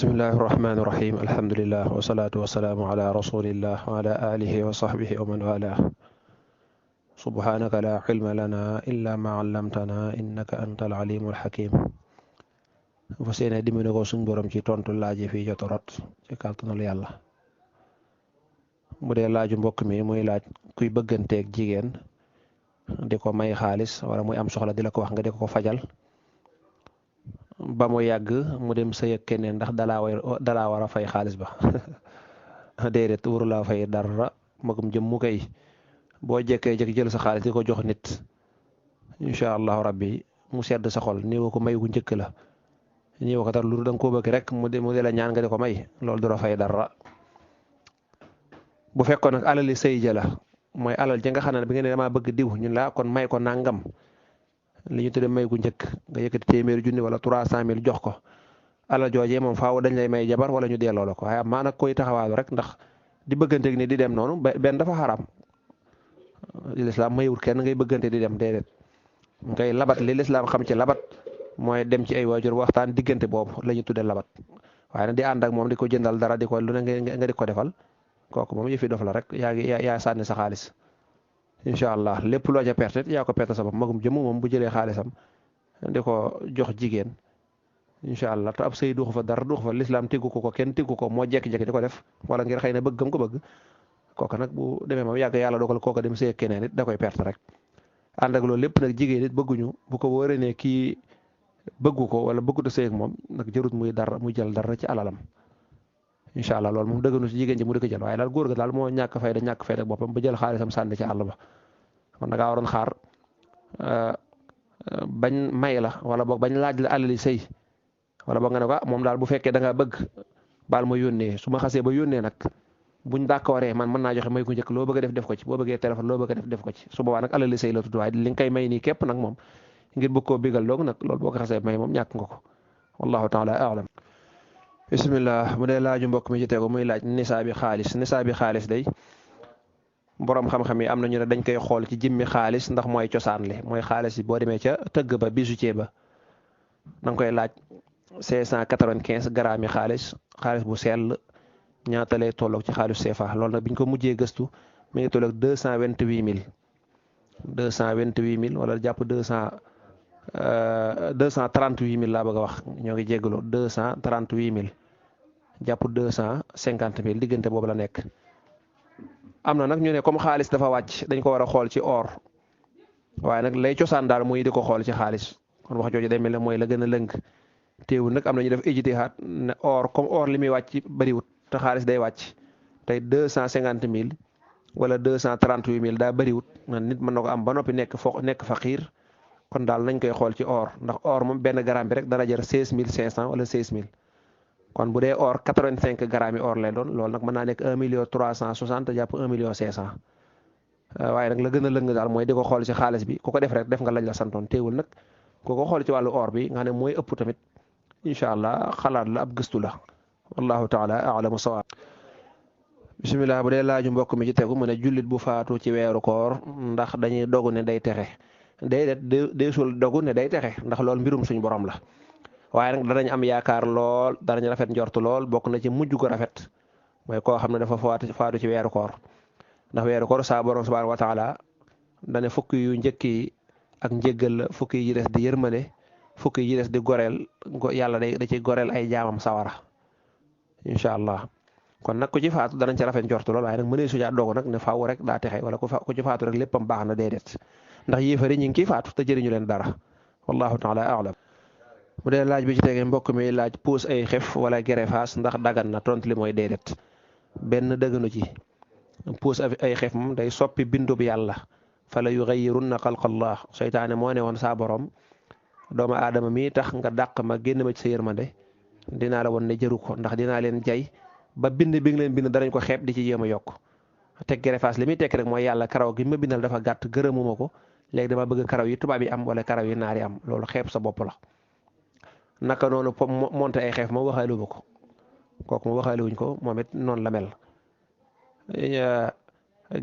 bismillahi irrahmani irrahim alhamdulillah wasalaatu wasalaamu ala rasulillah wa ala alihi wa sahbihi wa man walah subhanaka la ilma lana illa ma allamtana innaka anta al alimul hakim fa seene dimbali ko suñ borom ci tontu laaji fii jot rot ci kàttanul yàlla. bu dee laaju mbokk mi muy laaj kuy bëgganteeg jigéen di ko may xaalis wala muy am soxla di la ko wax nga di ko fajal ba mu yàgg mu dem sëy ak keneen ndax dalaa war a fay xaalis ba déedéet wuru laa fay dara magum jëm mu koy boo jekkee jëkk jël sa xaalis di ko jox nit incha allahu rabbi mu sedd sa xol nii ko may gu njëkk la nii ko tar lu da nga koo bëgg rek mu di la ñaan nga di ko may loolu du la fay dara. bu fekkoon nag alali sëy ja la mooy alal ja nga xam ne bi nga ne damaa bëgg diw ñun la kon may ko nangam li ñu tuddee may gu njëkk nga yëkkati téeméeri junni wala 300 000 jox ko alal joojee moom faaw dañ lay may jabar wala ñu delloo la ko waaye maa nag koy taxawaalu rek ndax di bëgganteeg ni di dem noonu benn dafa xaraam li lislaam mayewul kenn ngay bëggante di dem déedéet ngay labat li lislaam xam ci labat mooy dem ci ay waajur waxtaan diggante boobu la ñu tuddee labat waaye nag di ànd ak moom di ko jëndal dara di ko lu ne nga di ko defal kooku moom yëfi dof la rek yaa sànni sa xaalis. incha allah lépp loo ca perte yaa ko perte sa bopp magum jëmm moom bu jëlee xaalisam di ko jox jigéen incha allah te ab sëy duxu fa dara duxu fa lislaam tegu ko kenn tegu ko moo jekki-jekki di ko def wala ngir xëy na bëggam ko bëgg kooka nag bu demee moom yàgg yàlla dogal kooka dem sëy keneen it da koy perte rek. ànd ak loolu lépp nag jigéen it bëgguñu bu ko wóoree ne kii bëggu ko wala bëggut a sëy ak moom nag jarut muy jël dara ci alalam incha allah loolu moom dëgganu si jigéen ji mu di ko jël waaye daal góor ga daal moo ñàkk fayda boppam ba jël xaalisam sànni ci àll ba kon da ngaa waroon xaar bañ may la wala boog bañ laaj la alali sëy wala boog nga ne ko moom daal bu fekkee da ngaa bëgg baal ma yónnee su ma xasee ba yónnee nag buñ d'accordee man mën naa joxe may ku njëkk loo bëgg a def ko ci boo bëggee téléphone loo bëgg a def ko ci su boobaa nag alali sëy la tudd waaye li nga koy may nii képp nag moom ngir bëgg koo bigal doog nag loolu boo ko xasee may moom ñàkk nga ko wallahu taala a'lam. bismillah mu dee laaju mbokk mi ci tegu muy laaj nisaa bi xaalis day borom xam-xam yi am nañu ne dañ koy xool ci jëmmi xaalis ndax mooy cosaan li mooy xaalis yi boo demee ca tëgg ba bijoutier ba da nga koy laaj 595 grammes yi xaalis bu sell ñaata lay tolloog ci xaalis CFA loolu nag biñ ko mujjee gëstu mi ngi tolloog 228 000 wala jàpp 238 000 laa bëgg a wax ñoo ngi jégaloo 238 000 jàpp 250 000 diggante boobu la nekk. am na nag ñu ne comme xaalis dafa wàcc dañ ko war a xool ci or waaye nag lay cosaan daal muy di ko xool ci xaalis kon wax jooju day mel ne mooy la gën a lëng teewul nag am na ñu def ijtihaad ne or comme or li muy wàcc bariwut te xaalis day wàcc tey 250 000 wala 238 000 daa bariwut nit mën na ko am ba noppi nekk faqiir kon daal nañ koy xool ci or ndax or moom benn gramme bi rek dana jar 16 500 wala 16 000 kon bu dee or 85 grammes yi or lay doon loolu nag mën naa nekk 1 360 000 jàpp 1 500 000 waaye nag la gën a lëng daal mooy di ko xool ci xaalis bi ku ko def rek def nga lañ la santoon teewul nag ku ko xool ci wàllu or bi nga xam ne mooy ëpp tamit incha allah xalaat la ab gëstu la wallahu taala a'lamu sawaab. bisimilah bu dee laaju mbokk mi ci tegu mu ne jullit bu faatu ci weeru koor ndax dañuy dogu ne day texe deesul dogu ne day texe ndax loolu mbirum suñu borom la. waaye nag danañ am yaakaar lool danañ rafet njortu lool bokk na ci mujj ko rafet mooy koo xam ne dafa faatu ci weeru koor ndax weeru koor saa borom subhanahu wa taala dane fukki yu njëkk yi ak njéggal la fukki yi des di yërmande fukki yi des di goreel yàlla da ci goreel ay jaamam sawara incha allah kon nag ku ci faatu danañ ci rafet njortu lool waaye nag mënee suñu dogu nag ne faaw rek daa texe wala ku ci faatu rek léppam baax na déedéet ndax yéefari ñi ngi ciy faatu te jëriñu leen dara wallahu taala a'lam. mu dee laaj bi ci tegee mbokk mi laaj puus ay xef wala gerefaas ndax dagan na tontu li mooy déedéet benn dëgganu ci puus ay xef moom day soppi bindub yàlla fala yughayyirunna xalqallah seytaane moo ne woon saa borom doomu aadama mi tax nga dàq ma génn ma ci sa yërmande dinaa la woon ne jëru ko ndax dinaa leen jay ba bind bi nga leen bind danañ ko xeeb di ci jéem a yokk te gerefaas li muy tekki rek mooy yàlla karaw gi ma bindal dafa gàtt gërëmuma ko léegi dama bëgg karaw yi tubaab yi am wala karaw yi naar yi am loolu xeeb sa bopp la. naka noonu monte ay xeef moom waxaale wu ko kooku moom waxaale wuñ ko moom it noonu la mel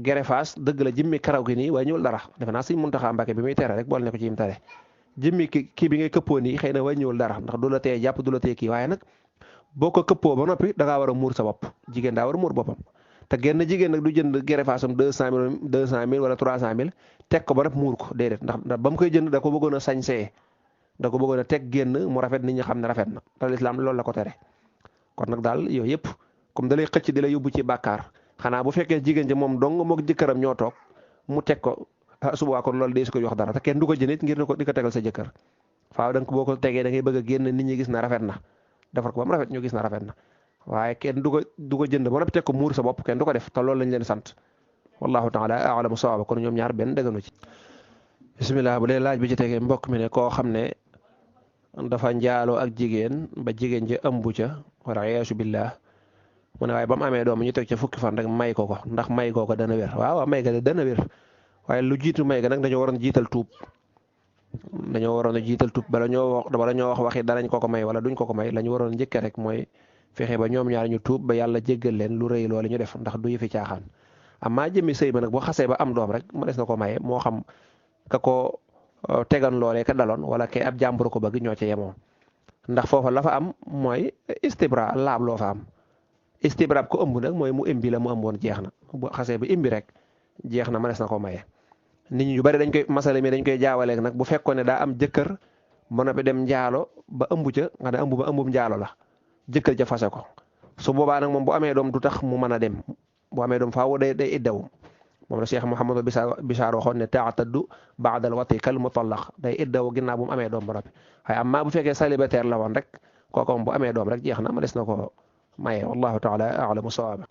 gerefaas dëgg la jëmmi karaw gi nii waaye ñëwul dara defe naa Sëñ Muntaxa Mbàkke bi muy tere rek boole ne ko ci yim tere jëmmi kii bi ngay këppoo nii xëy na waaye ñëwul dara ndax du la tee jàpp du la tee kii waaye nag boo ko këppoo ba noppi da ngaa war a muur sa bopp jigéen daa war a muur boppam te genn jigéen nag du jënd greffage am 200 000 wala 300 000 teg ko ba noppi muur ko déedéet ndax ba mu koy jënd da ko bëggoon a sañsee da ko bëggoon a teg génn mu rafet nit ñi xam ne rafet na te lislaam loolu la ko tere kon nag daal yooyu yëpp comme da lay xëcc di la yóbbu ci bàkkaar xanaa bu fekkee jigéen ji moom dong moog jëkkëram ñoo toog mu teg ko suba kon loolu dee su ko jox dara te kenn du ko jënit ngir di ko tegal sa jëkkër faaw da nga ko boo ko tegee da ngay bëgg a génn nit ñi gis na rafet na defar ko ba mu rafet ñu gis na rafet na waaye kenn du ko jënd ba noppi teg ko muur sa bopp kenn du ko def te loolu lañ leen sant wallahu taala a'lamu sawaaba kon ñoom ñaar benn dëgganu ci bismillah bu dee laaj bi ci tegee mbokk mi ne koo xam ne dafa njaaloo ak jigéen ba jigéen ji ëmbu ca wala yaasu billah mu ne waaye ba mu amee doom ñu teg ca fukki fan rek may ko ko ndax may ko dana wér waaw may ga dana wér waaye lu jiitu may ga nag dañoo waroon jiital tuub bala ñoo wax waxi danañ ko may wala duñ ko may la ñu waroon njëkke rek mooy fexe ba ñoom ñaar ñu tuub ba yàlla jéggal leen lu rëy loolu ñu def ndax du yëfi caaxaan amaa jëmmi sëy ba nag boo xasee ba am doom rek ma des na ko maye moo xam ka ko tegan loolee ka daloon wala kay ab jàmbur ko bëgg ñoo ca yemoo ndax foofa la fa am mooy istibra laab loo fa am istibrab ko ëmb nag mooy mu ëmbi la mu ëmboon jeex na bu xasee ba ëmbi rek jeex na ma des na ko maye nit ñi yu bari dañ koy masale mi dañ koy jaawaleeg nag bu fekkoon ne daa am jëkkër ba noppi dem njaalo ba ëmb ca nga ne ëmb ba ëmbum njaalo la jëkkër ja fase ko su boobaa nag moom bu amee doom du tax mu mën a dem bu amee doom faaw day iddaw moom la Cheikh Mouhamadou Bichar waxoon ne ta'taddu ba'dal wati kal mutallaq day iddaw ginnaaw bu mu amee doom ba noppi waaye amma bu fekkee célibataire la woon rek kooku moom bu amee doom rek jeex na ma des na ko maye wallahu taala a'lamu sawaaba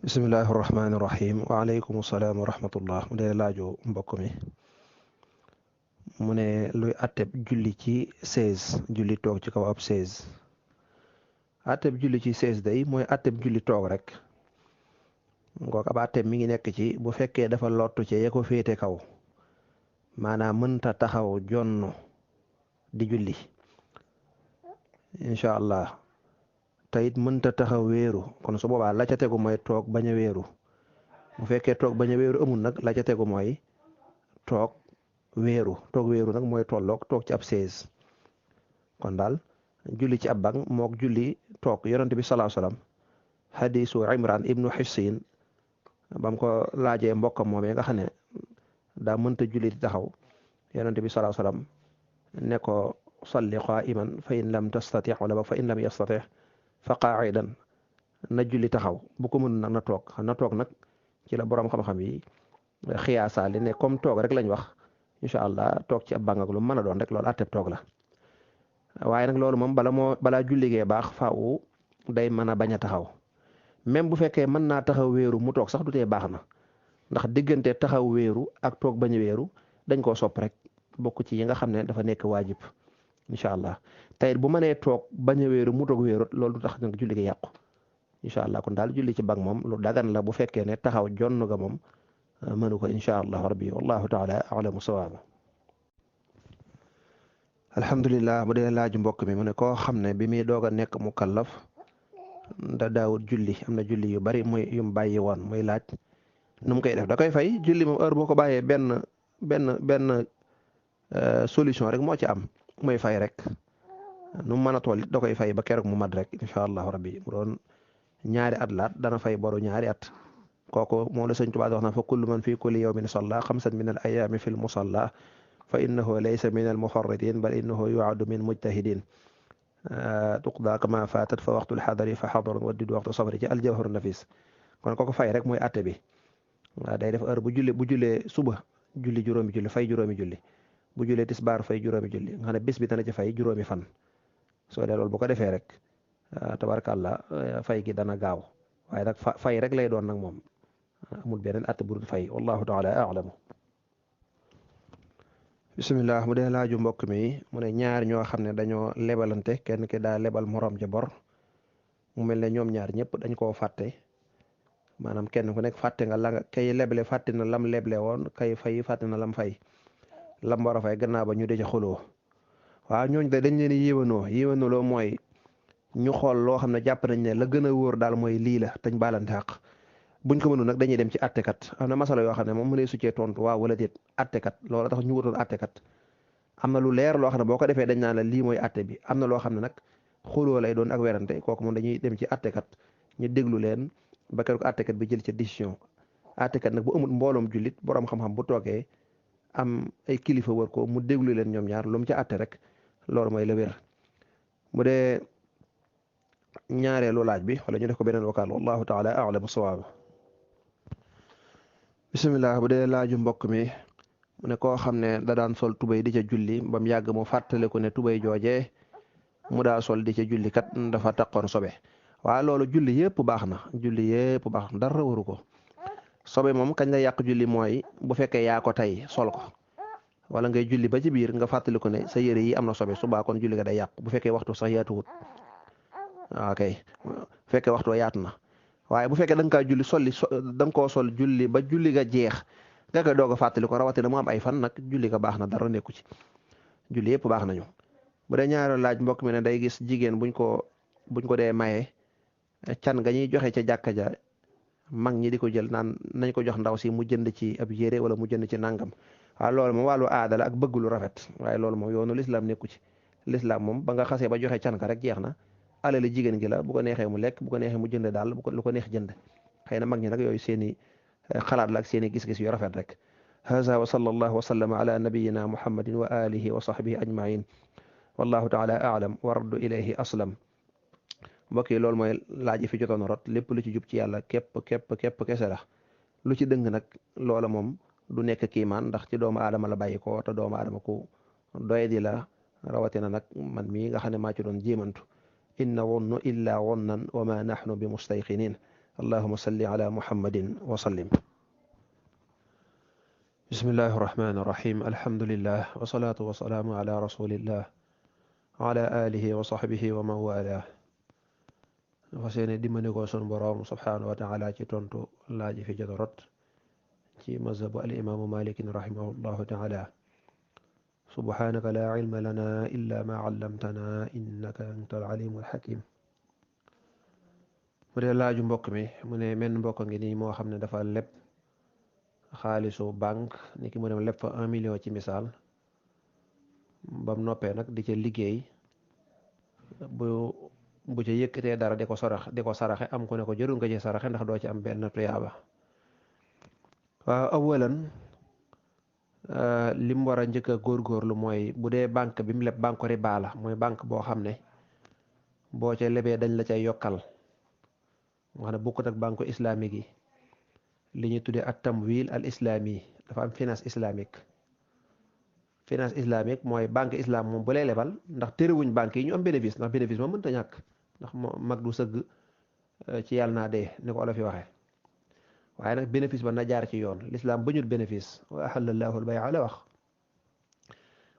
bismillahi rahmaani rahim wa aleykum salaam wa rahmatullah mu dee laaju mbokk mi mu ne luy atteb julli ci 16 julli toog ci kaw ab 16 atteb julli ci 16 day mooy atteb julli toog rek ngoog ab atteb mi ngi nekk ci bu fekkee dafa lottu ci ya ko féete kaw maanaam mënta taxaw jonn di julli incha allah te it mënta taxaw wéeru kon su boobaa la ca tegu mooy toog bañ a wéeru bu fekkee toog bañ a wéeru amul nag la ca tegu mooy toog wéeru nag mooy tolloog toog ci ab 16 kon daal julli ci ab bang mook julli toog yonent bi sallallahu alayhi wasallam hadisu Imran ibnu Hisin bam ko laajee mbokkam moomee nga xam ne daa mënta julli di taxaw yonent bi sallallahu alayhi wasallam ne ko salli qaa'iman fa in lam tastati' wala fa in lam yastati' fa qaa'idan na julli taxaw bu ko mën nag na toog nag ci la borom xam-xam yi xiyaasaali ne comme toog rek lañ wax incha allah toog ci ab bang ak lu mën a doon rek loolu atteb toog la waaye nag loolu moom balaa julligee baax faaw day mën a bañ a taxaw même bu fekkee mën naa taxaw wéeru mu toog sax du tee baax na ndax diggante taxaw wéeru ak toog bañ a wéeru dañ koo sopp rek bokk ci yi nga xam ne dafa nekk waajib incha allah tey bu mënee toog bañ a wéeru mu toog wéeru loolu du tax nag julli gi yàqu incha allah kon daal julli ci bang moom lu dagan la bu fekkee ne taxaw jonn ga moom mënu ko incha allah rabbi wallahu taala a'lamu sawaaba alhamdulillah bu dee laaju mbokk mi mu ne koo xam ne bi muy doog a nekk mu kallaf da daawut julli am na julli yu bari muy yum bàyyi woon muy laaj nu mu koy def da koy fay julli moom heure boo ko bàyyee benn solution rek moo ci am muy fay rek nu mu mën a toll da koy fay ba keroog mu mat rek incha allah rabbi mu doon ñaari at laat dana fay boru ñaari at kooku moom la Sëñ Tuubaa wax na fa kullu man fi kulli yawmin salla xamsan min al ayaami fi l musalla fa innahu laysa min al mufarridin bal innahu yu'addu min mujtahidin tuqda kama fatat fa waxtul xadari fa xadarun waddid waxtu sabri ci aljawhar nafis kon kooku fay rek mooy atte bi waaw day def heure bu jullee suba julli juróomi julli fay juróomi julli bu jullee tisbaar fay juróomi julli nga xam ne bis bi dana ci fay juróomi fan soo dee loolu bu ko defee rek tabarkàllah fay gi dana gaaw waaye nag fay rek lay doon nag moom amul beneen at bu dul fay wallahu taala a'lamu bismillah mu dee laaju mbokk mi mu ne ñaar ñoo xam ne dañoo lebalante kenn ki daa lebal morom ja bor mu mel ne ñoom ñaar ñëpp dañ koo fàtte maanaam kenn ku nekk fàtte nga la kay leble fàtte na lam leble woon kay fay fàtte na lam fay lam war a fay gannaaw ba ñu de ca xuloo waaw ñooñ de dañ leen yéwanoo loo mooy ñu xool loo xam ne jàpp nañ ne la gën a wóor daal mooy lii la tañ baalante xaq buñ ko mënu nag dañuy dem ci attekat am na masala yoo xam ne moom mu lay succee tontu waaw wala déet attekat loolu tax ñu wutoon attekat am na lu leer loo xam ne boo ko defee dañ naan la lii mooy atte bi am na loo xam ne nag xuloo lay doon ak werante kooku moom dañuy dem ci attekat ñu déglu leen ba keroog attekat bi jël ca décision. attekat nag bu amul mbooloom jullit borom xam-xam bu toogee am ay kilifa wër ko mu déglu leen ñoom ñaar lu mu ca atte rek loolu mooy la wér. bu dee ñaareelu laaj bi wala ñu def ko beneen vocal wallahu taala a'lamu sawaab. bisimilah bu dee laaju mbokk mi mu ne koo xam ne da daan sol tubéy di ca julli ba mu yàgg mu fàttaliku ne tubéy joojee mu daa sol di ca julli kat dafa taqoon sobe waaye loolu julli yëpp baax na julli yëpp baax na dara waru ko. sobe moom kañ la yàq julli mooy bu fekkee yaa ko tey sol ko wala ngay julli ba ci biir nga fàttaliku ne sa yére yi am na sobe subaa kon julli ga day yàq bu fekkee waxtu sax yaatuwut ok bu fekkee waxtu yaatu na waaye bu fekkee da nga kaa julli da nga koo sol julli ba julli ga jeex nga koy doog a fàttaliku rawatina mu am ay fan nag julli ga baax na dara nekku ci julli yëpp baax nañu. bu dee ñaareelu laaj mbokk mi ne day gis jigéen buñ ko dee maye can nga ñuy joxe ca jàkka ja mag ñi di ko jël naan nañ ko jox ndaw si mu jënd ci ab yére wala mu jënd ci nangam waaye loolu moom wàllu aada la ak bëgg lu rafet waaye loolu moom yoonu lislaam nekku ci. lislaam moom ba nga xasee ba joxe can ka rek jeex na alali jigéen gi la bu ko neexee mu lekk bu ko neexee mu jënd daal lu ko neex jënd xëy na mag ñi nag yooyu seeni xalaat la ak seeni gis-gis yu rafet rek. haza wa sallallahu wa sallama ala nabiyina muhammadin wa alihi wa sahbihi ajmain wallahu taala a'lam wa raddu ilayhi aslam. mbokk yi loolu mooy laaj yi fi jotoon rot lépp lu ci jub ci yàlla képp kese la lu ci dëng nag loola moom du nekk kiimaan ndax ci doomu aadama la bàyyi ko te doomu aadama ku doy di la rawatina nag man mii nga xam ne maa ci doon jéemantu inna wonnu illa wonnan wa ma nahnu bi mustayqinin allahuma salli ala muhammadin wa sallim. bismillahi rahmani rahim alhamdulillah wa salaatu wa salaamu ala rasulillah wa ala alihi wa sahbihi wa man walah. dafa seene dimbali ko sun boroom subhanahu wa taala ci tontu laaji fi jot rot ci mazhabu al imaamu malikin rahimahullahu taala. subhanaka la ilma lana illa ma allamtana innaka anta al alimul hakim. mu dee laaju mbokk mi mu ne men mbokk ngi nii moo xam ne dafa leb xaalisu banque ni ki mu dem leb fa 1 million ci misaal bam noppee nag di ca liggéey bu ca yëkkatee dara di ko saraxe am ku ne ko jërul nga ci saraxe ndax doo ci am benn tuyaaba. waaw awalan lim war a njëkk a góorgóorlu mooy bu dee banque bi mu leb banque riba la mooy banque boo xam ne boo ca lebee dañ la cay yokkal nga xam ne bokkut ak banque islamique yi li ñuy tuddee at tamwil al islami dafa am finance islamique. finance islamique mooy banque islam moom bu lay lebal ndax terewuñ banque yi ñu am bénéfice ndax bénéfice moom mënta ñàkk ndax mag du sëgg ci yàlla naa dee ni ko olof yi waxee waaye nag bénéfice ba na jaar ci yoon l'islam bañul bénéfice wa ahallallahu al bay'a la wax.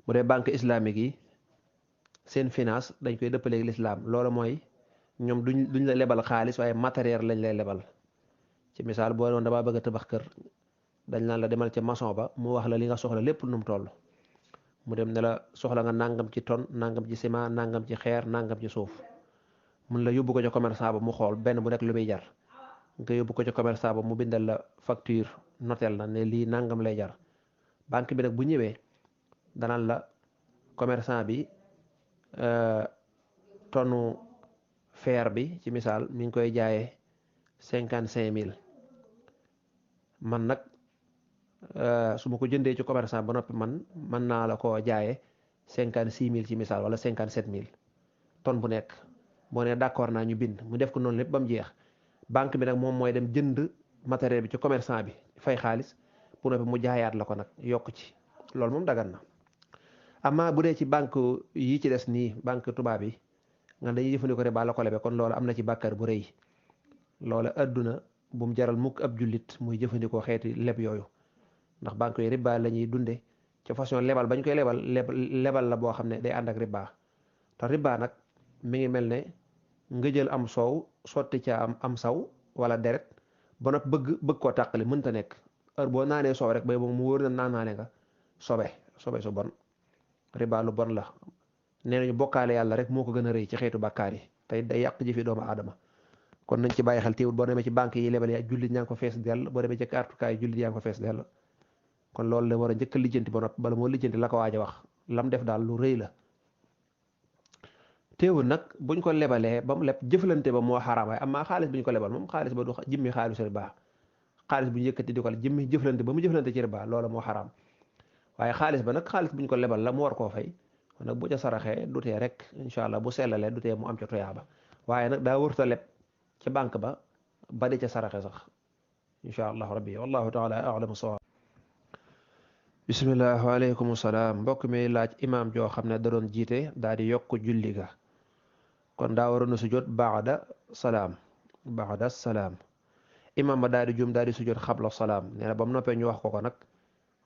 bu dee banque islamique yi seen finance dañ koy dëppaleeg l'islam loolu mooy ñoom duñ la lebal xaalis waaye matériel lañ lay lebal. ci misaal boo doon damaa bëgg a tabax kër dañ naan la demal ca maçon ba mu wax la li nga soxla lépp nu mu toll mu dem ne la soxla nga nangam ci tonne nangam ci ciment nangam ci xeer nangam ci suuf mun la yóbbu ko ca commerçant ba mu xool benn bu nekk lu muy jar nga yóbbu ko ca commerçant ba mu bindal la facture notel na ne lii nangam lay jar. banque bi nag bu ñëwee danaan la commerçant bi tonne fer bi ci misaal mi ngi koy jaayee 55 000 man nag su ma ko jëndee ci commerçant ba noppi man mën naa la koo jaayee 56 000 ci misaal wala 57 000 tonne bu nekk boo nee d'accord naa ñu bind mu def ko noonu lépp ba mu jeex. banque bi nag moom mooy dem jënd matériel bi ci commerçant bi fay xaalis bu noppi mu jaayaat la ko nag yokk ci loolu moom dagan na. amaa bu dee ci banque yi ci des nii banque tubaab yi nga dañuy jëfandikoo riba la ko lebe kon loolu am na ci bàkkaar bu rëy loola adduna bu mu jaral mukk ab jullit muy jëfandikoo xeeti leb yooyu ndax banque yi riba la ñuy dunde ci façon lebal bañ koy lebal la boo xam ne day ànd ak riba te riba nag mi ngi mel ne nga jël am soow sotti ca am saw wala deret ba noppi bëgg koo tàqali mënta nekk heure boo naanee soow rek bay boobu mu wóor na naane nga sobe su bon riba lu bon la nee nañu bokkaale yàlla rek moo ko gën a rëy ci xeetu bàkkaar yi tey day yàq jëfi doomu aadama kon nañ ci bàyyi xel teewul boo demee ci banque yi lebal ya jullit ñaa ngi ko fees dell boo demee ci kartukaay jullit yaa ngi ko fees dell kon loolu la war a njëkk a lijjanti ba noppi bala moo lijjanti la ko waaj a wax lam def daal lu rëy la teewul nag buñ ko lebalee ba mu leb jëflante ba moo xaraam waaye amaa xaalis bi ñu ko lebal moom xaalis ba du jëmmi xaalisu riba xaalis bu ñu yëkkati di ko jëmmi jëflante ba mu jëflante ci riba loola moo xaraam waaye xaalis ba nag xaalis bu ñu ko lebal la mu war koo fay kon nag bu ca saraxee du tee rek incha allah bu sellalee du tee mu am ca toyaaba waaye nag daa wërta leb ca banque ba di ca saraxe sax incha allah rabbi wallahu taala a'lamu sawab bismillah waaleykum salaam mbokk mi laaj imaam joo xam ne da doon jiite daal di yokk julli ga kon daa waroon a sujjoot baada salaam imaam ba daal di juum daal di sujjoot xabla salaam nee na ba mu noppee ñu wax ko nag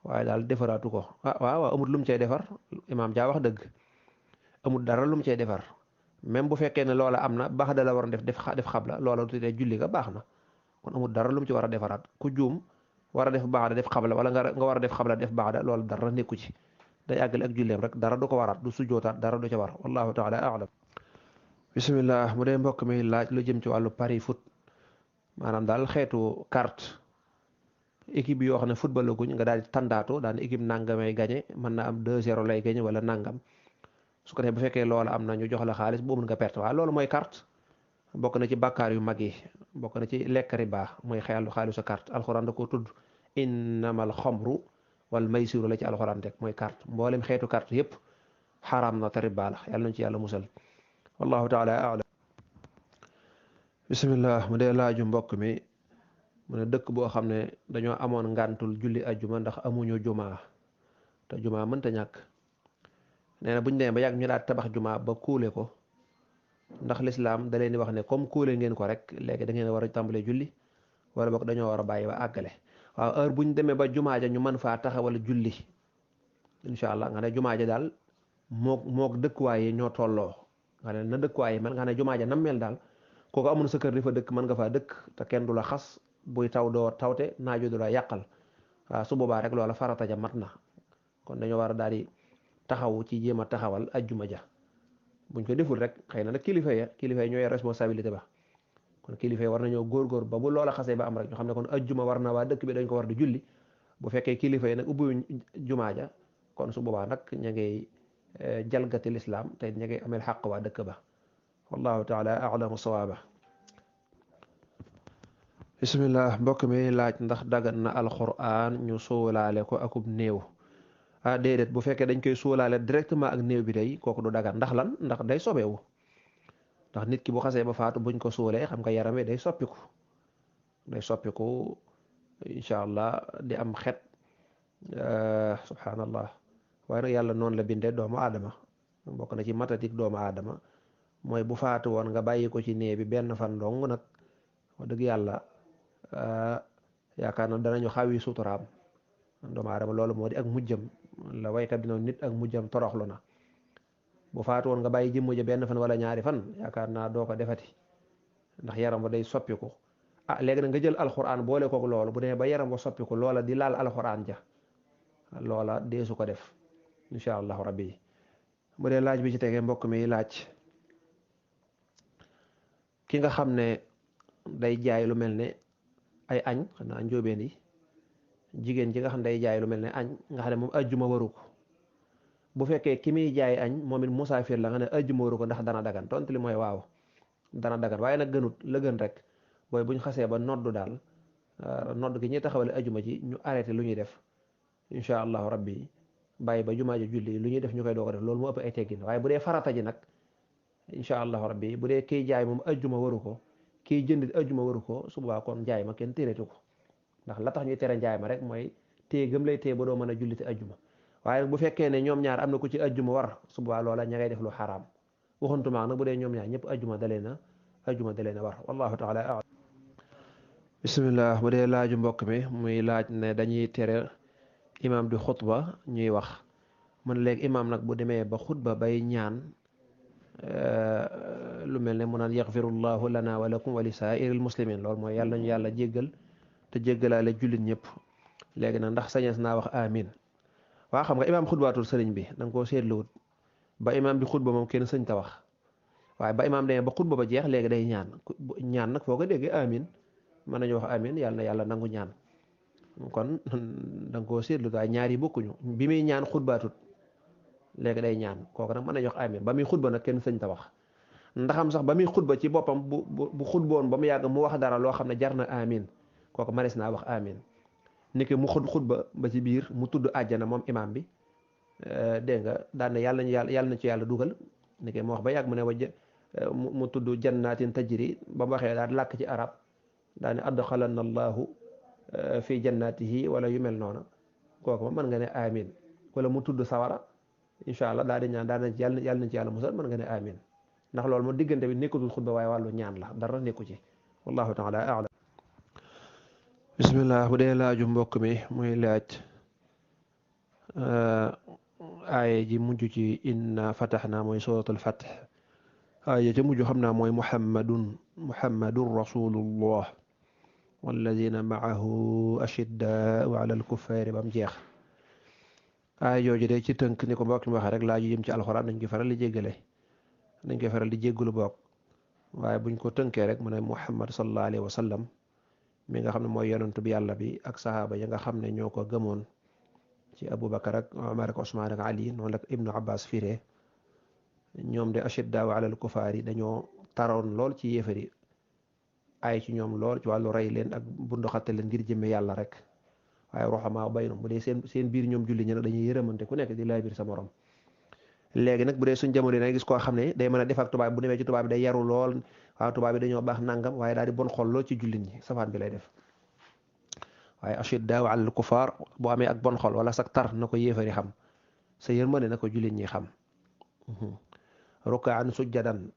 waaye daal defaraatu ko waaw amul lu mu cay defar imaam jaa wax dëgg amul dara lu mu cay defar même bu fekkee ne loola am na baax da la waroon def xabla loola du tee julli ga baax na kon amul dara lu mu ci war a defaraat ku juum war a def baax da def xabla wala nga war a def xabla def baax da loolu dara nekku ci day àggale ak julleem rek dara du ko waraat du sujjootaat dara du ca war wallahu taala a'lam bismillah mu dee mbokk mi laaj lu jëm ci wàllu pari foot maanaam daal xeetu carte équipe yoo xam ne football guñ nga daal di tandaatu daan équipe nangamay gañe mën na am 2-0 lay gañe wala nangam su ko defee bu fekkee loola am na ñu jox la xaalis boobu nga perte waaw loolu mooy carte bokk na ci bàkkaar yu mag yi bokk na ci lekk riba mooy xaalisu carte alxuraan da ko tudd innamal xamru wal maysiru la ci alxuraan teg mooy carte mboolem xeetu carte yépp xaraam na te riba la yàlla nañu ci yàlla musal wallahu taala a'lam bismillah mu dee laaju mbokk mi mu ne dëkk boo xam ne dañoo amoon ngàntul julli ajjuma ndax amuñu jumaa te jumaa mënta ñàkk nee na buñ demee ba yàgg ñu daal tabax jumaa ba kuule ko ndax lislaam da leen di wax ne comme kuule ngeen ko rek léegi da ngeen war a tàmbalee julli wala boog dañoo war a bàyyi ba àggale waaw heure buñ demee ba jumaa ja ñu mën faa taxawal julli incha allah nga ne jumaa ja daal mook dëkkuwaay yi ñoo tolloo nga ne na dëkkuwaay yi mel nga ne jumaa ja nam mel daal kooku amul sa kër di fa dëkk mën nga faa dëkk te kenn du la xas buy taw doo tawte naaju du la yàqal waaw su boobaa rek loola farata ja mat na kon dañoo war a daal di taxawu ci jéem a taxawal ajjuma ja buñ ko deful rek xëy na nag kilifa yi ñooy responsabilité ba kon kilifa yi war nañoo góorgóor ba bu loola xasee ba am rek ñu xam ne kon ajjuma war na waa dëkk bi dañ ko war di julli bu fekkee kilifa yi nag ubbiwuñ jumaa ja kon su boobaa nag ña ngay jalgati lislaam te ña ngay ameel xàq waa dëkk ba wallahu taala a'lamu sawaaba bismillah mbokk mi laaj ndax dagan na alquran ñu suulaale ko akub néew déedéet bu fekkee dañ koy suulaale directement ak néew bi day kooku du dagan ndax lan ndax day sobewu ndax nit ki bu xasee ba faatu buñ ko suulee xam nga yaram wi day soppiku incha allah di am xet subhanallah waaye nag yàlla noonu la bindee doomu aadama bokk na ci matatik doomu aadama mooy bu faatu woon nga bàyyi ko ci néew bi benn fan dong nag wax dëgg yàlla yaakaar na danañu xawi suturaam doomu aadama loolu moo di ak mujjam la waykat bi noonu nit ak mujjam toroxlu na bu faatu woon nga bàyyi jëmm ja benn fan wala ñaari fan yaakaar naa doo ko defati ndax yaram ba day soppiku léegi nag nga jël alxuraan boole kook loolu bu demee ba yaram ba soppiku loola di laal alxuraan ja loola deesu ko def incha allahu rabbi bu dee laaj bi ci tegee mbokk mi laaj ki nga xam ne day jaay lu mel ne ay añ xanaa njóobeen yi jigéen ji nga xam ne day jaay lu mel ne añ nga xam ne moom ajjuma waru ko bu fekkee ki muy jaay añ moom it musaafir la nga ne ajjuma waru ko ndax dana dagan tontu li mooy waaw dana dagan waaye nag gënut la gën rek booy buñ xasee ba noddu daal nodd gi ñuy taxawale ajjuma ji ñu arrêté lu ñuy def incha allahu rabbi bàyyi ba jumaa ji julli lu ñuy def ñu koy doog a def loolu moo ëpp ay teggin waaye bu dee farata ji nag incha allahu rabbi bu dee kiy jaay moom ajjuma waru ko kiy jënd ajjuma waru ko su boobaa kon njaay ma kenn téereetu ko ndax la tax ñuy tere njaay ma rek mooy téye gëm lay téye ba doo mën a julliti ajjuma waaye bu fekkee ne ñoom ñaar am na ku ci ajjuma war su boobaa loola ña ngay def lu xaraam waxantumaa nag bu dee ñoom ñaar ñëpp ajjuma dalee na war wallahu taala a'lam bismillah bu dee laaju mbokk mi muy laaj ne dañuy tere imam di xutba ñuy wax man léegi imam nag bu demee ba xutba bay ñaan lu mel ne mu naan yaxfirullahu lana wa lakum wa li saa'iril muslimin loolu mooy yàlla nañu yàlla jéggal te jéggalaale jullit ñëpp léegi nag ndax sañees naa wax amin waa xam nga imaam xutbaatul sëriñ bi da nga koo seetluwut ba imaam bi xutba moom kenn sëñ ta wax waaye ba imaam demee ba xutba ba jeex léegi day ñaan nag foo ko déggee amin mën nañu wax amin yàlla na yàlla nangu ñaan kon da nga koo seetlu waaye ñaar yi bokkuñu bi muy ñaan xutbaatut léegi day ñaan kooku nag mën nañu wax amin ba muy xutba nag kenn sëñ ta wax ndaxam sax ba muy xutba ci boppam bu xutboon ba mu yàgg mu wax dara loo xam ne jar na amin kooku manis naa wax amin niki mu xutba ba ci biir mu tudd àjjana moom imaam bi dégg nga daan ne yàlla na ci yàlla dugal niki mu wax ba yàgg mu ne mu tudd jannatin tajri ba mu waxee daal làkk ci arab daane adxalanna allahu fi jannatihi wala yu mel noona kooku ma mën nga ne amin wala mu tudd sawara incha allah daal di ñaan daal na ci yàlla na ci yàlla musal mën nga ne amin ndax loolu moom diggante bi nekkutul xutba waaye wàllu ñaan la dara nekku ci wallahu taala a'lam bismillah bu dee laaju mbokk mi muy laaj aaye ji mujj ci inna fataxna mooy suratul fath aaye ca mujj xam naa mooy muhammadun rasulullah walladina maahu ashiddaau ala alkuffaari bam jeex aaye jooju de ci tënk ni ko mbokk mi waxee rek laaju jëm ci alxuraan dañ koy faral di jéggale dañ koy faral di jéggalu bokk waaye buñ ko tënkee rek mu ne muhammad sallallahu alayhi wa sallam mi nga xam ne mooy yonantu bi yàlla bi ak sahaaba ya nga xam ne ñoo ko gëmoon ci abubakar ak umar ak usmaan ak ali noonu la ibnu abbas firee ñoom de ashiddaau ala alkufaari dañoo taroon lool ci yéefari ay ci ñoom lool ci wàllu rey leen ak bunduxatte leen ngir jëmme yàlla rek waaye ruhamaa baynahum bu dee seen biir ñoom julli ñi nag dañuy yërëmante ku nekk di laa biir sa morom léegi nag bu dee suñ jamono dina gis koo xam ne day mën a def ak tubaab bu demee ci tubaab bi day yaru lool waaw tubaab bi dañoo baax nangam waaye daal di bon xol lool ci jullit ñi safaan bi lay def waaye ashiddaau alal kufaar boo amee ak bon xol wala sak tar na ko yéefari xam sa yërmande na ko jullit ñi xam rukaan sujjadan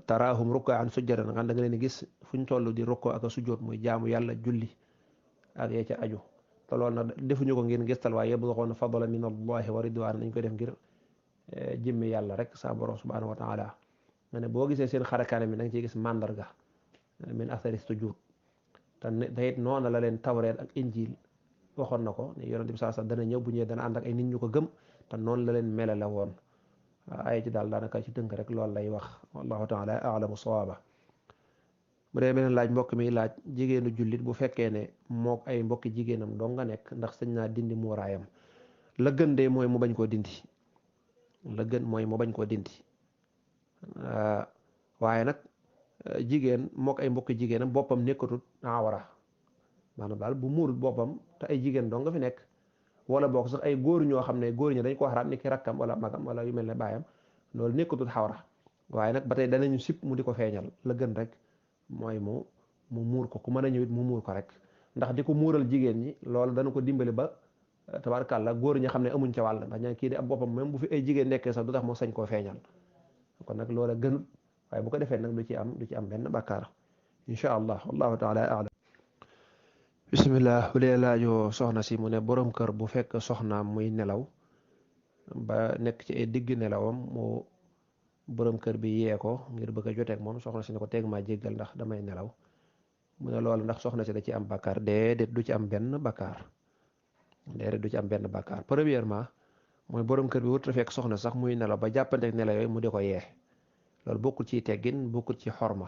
taraahum rukaan sujjadan nga da nga leen gis fuñ toll di rukkoo ak a sujjoot muy jaamu yàlla julli ak yee ca aju te loolu nag defuñu ko ngir ngistal waaye yabghuuna fadlan min allahi wa ridwaan nañ koy def ngir jëmmi yàlla rek sa borom subhanahu wa taala nga ne boo gisee seen xarakaane mi da nga ciy gis mandarga min athari sujud te it noona la leen tawreet ak injil waxoon na ko ne yonent bi saa sax dana ñëw bu ñëwee dana ànd ak ay nit ñu ko gëm te noonu la leen melale woon ay ci daal daanaka ci tënk rek loolu lay wax wallahu taala a'lamu sawaaba bu dee beneen laaj mbokk mi laaj jigéenu jullit bu fekkee ne mook ay mbokki jigéenam doo nga nekk ndax sañ naa dindi muuraayam la gën de mooy mu bañ koo dindi la gën mooy mu bañ koo dindi waaye nag jigéen mook ay mbokki jigéenam boppam nekkatut awara maanaam daal bu muurut boppam te ay jigéen doo nga fi nekk wala boog sax ay góor ñoo xam ne góor ñi dañ ko xaraam ni ki rakkam wala magam wala yu mel ne baayam loolu nekkatut xawra waaye nag ba tey danañu sip mu di ko feeñal la gën rek mooy mu muur ko ku mën a ñëwit mu muur ko rek ndax di ko muural jigéen ñi loolu dana ko dimbali ba tabaarkàlla góor ñi xam ne amuñ ca wàll ndax ñaa kii di ab boppam même bu fi ay jigéen nekkee sax du tax moo sañ koo feeñal kon nag loola gënut waaye bu ko defee nag du ci am benn bàkkaar insha allah wallahu taala a'lam bismillah bu dee laajoo soxna si mu ne borom kër bu fekk soxnaam muy nelaw ba nekk ci ay digg nelawam mu borom kër bi yee ko ngir bëgg a joteeg moom soxna si ne ko teeg maa jéggal ndax damay nelaw mu ne loolu ndax soxna si da ci am bàkkaar déedéet du ci am benn bàkkaar premièrement mooy borom kër bi wut a fekk soxna sax muy nelaw ba jàppanteeg nelaw yooyu mu di ko yee loolu bokkul ci teggin bokkul ci xorma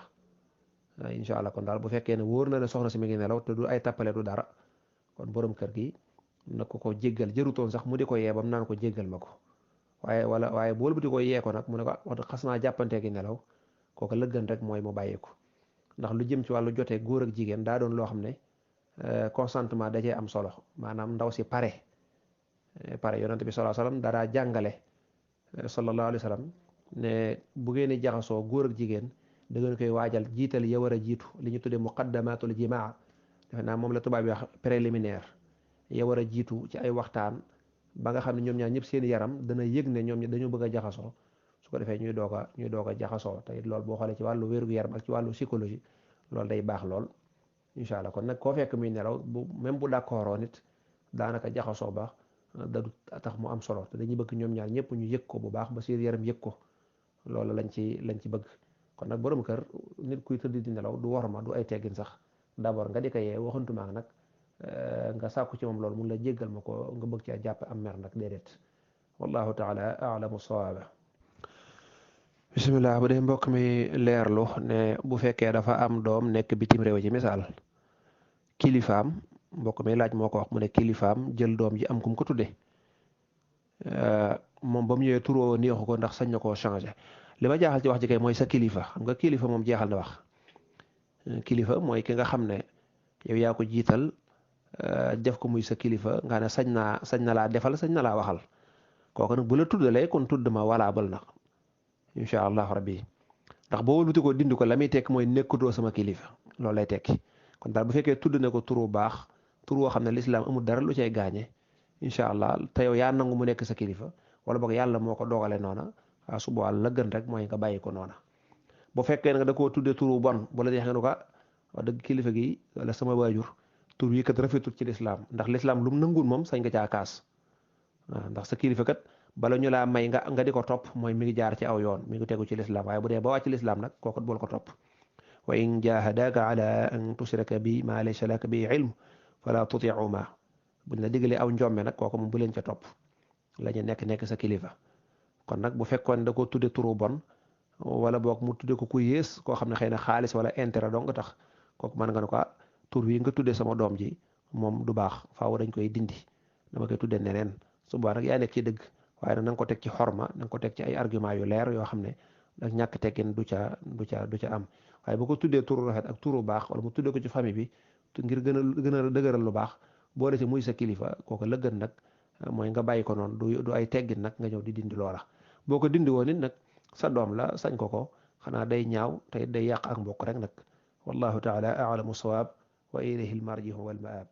incha allah kon daal bu fekkee ne wóor na ne soxna si mi ngi nelaw te du ay tappale du dara kon borom kër gi na ko jéggal jërutoon sax mu di ko yee bam naan ko jéggal ma ko waaye bool bu di ko yee ko nag mu ne ko wax xas naa jàppanteegi nelaw kooku la gën rek mooy mu bàyyi ko ndax lu jëm ci wàllu jotee góor ak jigéen daa doon loo xam ne consentement da cee am solo maanaam ndaw si pare yonent bi sallallahu alayhi wasallam daraa jàngale sallallahu alayhi wasallam ne bu ngeen di jaxasoo góor ak jigéen da ngeen koy waajal jiital ya war a jiitu li ñu tuddee muqaddamatul jimaa defe naa moom la tubaab yi wax préliminaire ya war a jiitu ci ay waxtaan ba nga xam ne ñoom ñaar ñëpp seen yaram dana yëg ne ñoom dañu bëgg a jaxasoo su ko defee ñuy doog a jaxasoo te it loolu boo xoolee ci wàllu wér-gu-yaram ak ci wàllu psychologie loolu day baax lool incha allah kon nag koo fekk muy nelaw même bu d'accord nit daanaka jaxasoo ba da du tax mu am solo te dañuy bëgg ñoom ñaar ñëpp ñu yëg ko bu baax ba seen yaram yëg ko loolu lañ ci bëgg kon nag borom kër nit kuy tëdd di nelaw du worma du ay teggin sax d'abord nga di ko yee waxantumaa nag nga sàkku ci moom loolu mun la jéggal ma ko nga bëgg ci jàpp am mer nag déedéet wallahu taala a'lamu sawaaba bismillah bu dee mbokk mi leerlu ne bu fekkee dafa am doom nekk bitim réew ci misaal kilifaam mbokk mi laaj moo ko wax mu ne kilifaam jël doom ji am kum ko tudde moom moom ba mu ñëwee turoo neexu ko ndax sañ na koo changé. li ma jaaxal ci wax ji kay mooy sa kilifa. xam nga kilifa moom jeexal na wax. kilifa mooy ki nga xam ne yow yaa ko jiital def ko muy sa kilifa nga ne sañ na laa defal sañ na laa waxal kooku nag bu la tuddalee kon tudd ma walaabal na incha allah rabbi ndax boo wëlbati ko dindi ko la muy tekk mooy nekkutoo sama kilifa loolu lay tekki kon daal bu fekkee tudd ne ko turu baax tur woo xam ne lislaam amul dara lu cay gaañe incha allah te yow yaa nangu mu nekk sa kilifa wala boog yàlla moo ko doogale noona waaw su boobaa la gën rek mooy nga bàyyi ko noona bu fekkee nag da koo tuddee turu bon bu la neexee nga ne ko wax dëgg kilifa gi wala sama waajur tur wi kat rafetul ci lislaam ndax lislaam lu mu nanguwul moom sañ nga caa kaas waaw ndax sa kilifa kat bala ñu laa may nga di ko topp mooy mi ngi jaar ci aw yoon mi ngi tegu ci lislaam waaye bu dee ba wàcc lislaam nag kooku bool ko topp wa in jahadaka ala an tushrika bi ma laysa laka bi ilm fala tuti'uma buñ la digalee aw njombe nag kooku moom bu leen ca topp la ñu nekk sa kilifa kon nag bu fekkoon da ko tudde turu bon wala boog mu tudde ko ku yées koo xam ne xëy na xaalis wala intérêt dong nga tax kooku mën nga ne ko tur wi nga tuddee sama doom ji moom du baax faaw dañ koy dindi dama koy tuddee neneen su boobaa nag yaa nekk ci dëgg waaye nag na nga ko teg ci xorma na nga ko teg ci ay argument yu leer yoo xam ne nag ñàkk teggin du ca am waaye bu ko tuddee turu rafet ak turu baax wala mu tuddee ko ci famille bi ngir gën a dëgëral lu baax boole ci muy sa kilifa kooku la gën nag mooy nga bàyyi ko noonu du ay teggin nag nga ñëw di dindi loola boo ko dindi woon nit nag sa doom la sañ ko xanaa day ñaaw te day yàq ak mbokk rek nag wallahu taala a'lamu sawaab wa ilayhi al-marji'u wal ma'ab